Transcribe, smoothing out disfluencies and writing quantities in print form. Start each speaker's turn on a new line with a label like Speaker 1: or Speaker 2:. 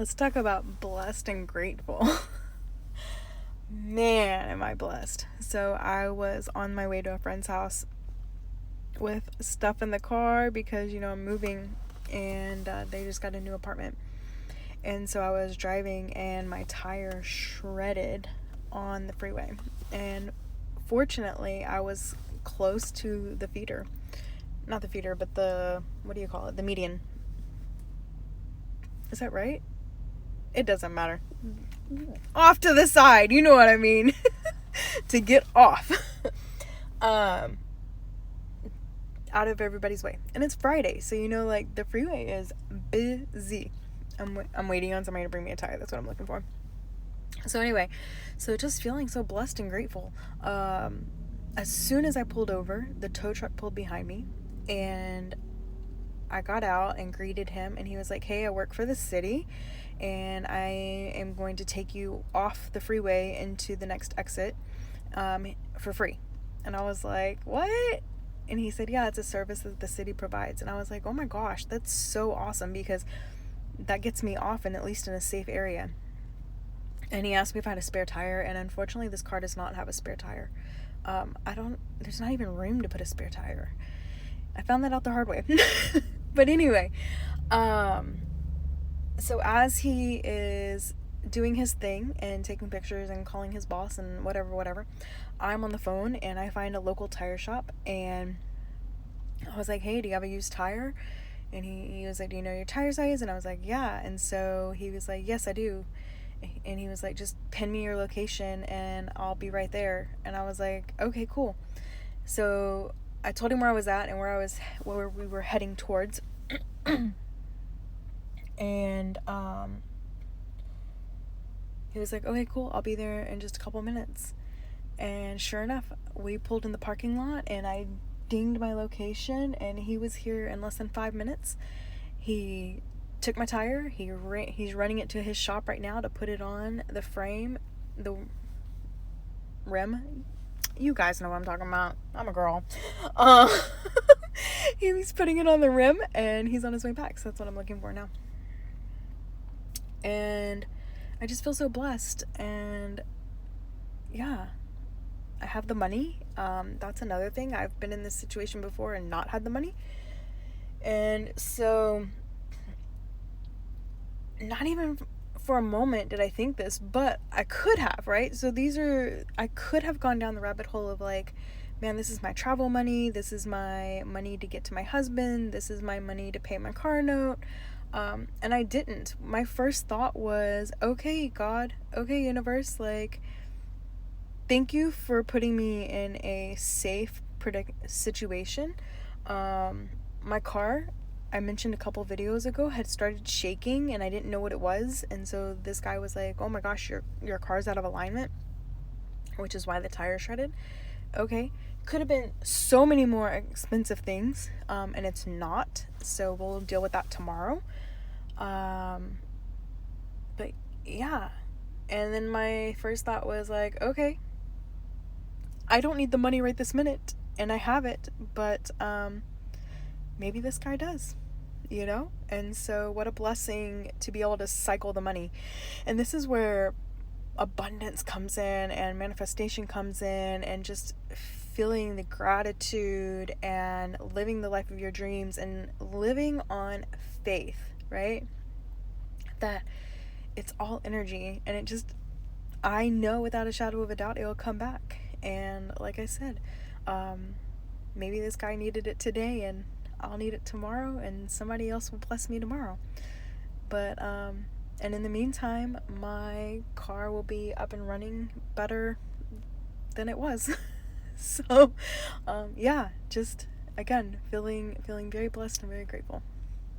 Speaker 1: Let's talk about blessed and grateful. Man, am I blessed. So I was on my way to a friend's house with stuff in the car because, I'm moving and they just got a new apartment. And so I was driving and my tire shredded on the freeway. And fortunately, I was close to the feeder. Not the feeder, but what do you call it? The median. Is that right? It doesn't matter. Off to the side, you know what I mean. To get off. Out of everybody's way. And it's Friday, so the freeway is busy. I'm waiting on somebody to bring me a tire. That's what I'm looking for. So anyway, just feeling so blessed and grateful. As soon as I pulled over, the tow truck pulled behind me, and I got out and greeted him, and he was like, "Hey, I work for the city, and I am going to take you off the freeway into the next exit for free." And I was like, "What?" And he said, "Yeah, it's a service that the city provides." And I was like, "Oh my gosh, that's so awesome, because that gets me off and at least in a safe area." And he asked me if I had a spare tire, and unfortunately this car does not have a spare tire. There's not even room to put a spare tire. I found that out the hard way. But anyway, so as he is doing his thing and taking pictures and calling his boss and whatever, I'm on the phone and I find a local tire shop, and I was like, "Hey, do you have a used tire?" And he was like, "Do you know your tire size?" And I was like, "Yeah." And so he was like, "Yes, I do." And he was like, "Just pin me your location and I'll be right there." And I was like, "Okay, cool." So I told him where I was at and where we were heading towards. And he was like, "Okay, cool, I'll be there in just a couple minutes." And sure enough, we pulled in the parking lot and I dinged my location, and he was here in less than 5 minutes. He took my tire. He's running it to his shop right now to put it on the frame, the rim. You guys know what I'm talking about. I'm a girl. He was putting it on the rim, and he's on his way back. So that's what I'm looking for now. And I just feel so blessed. And yeah, I have the money. That's another thing. I've been in this situation before and not had the money. And so not even for a moment did I think this, but I could have, right? So I could have gone down the rabbit hole of like, man, this is my travel money. This is my money to get to my husband. This is my money to pay my car note. And I didn't. My first thought was, okay, God, okay, universe, like, thank you for putting me in a safe situation. My car, I mentioned a couple videos ago, had started shaking and I didn't know what it was. And so this guy was like, "Oh my gosh, your car's out of alignment," which is why the tire shredded. Okay. Could have been so many more expensive things, and it's not. So we'll deal with that tomorrow. But yeah. And then my first thought was like, okay, I don't need the money right this minute, and I have it, but maybe this guy does, And so what a blessing to be able to cycle the money. And this is where abundance comes in and manifestation comes in, and just feeling the gratitude and living the life of your dreams and living on faith, right? That it's all energy, and I know without a shadow of a doubt it will come back. And like I said, maybe this guy needed it today and I'll need it tomorrow, and somebody else will bless me tomorrow. But and in the meantime, my car will be up and running better than it was. So yeah, just again feeling very blessed and very grateful.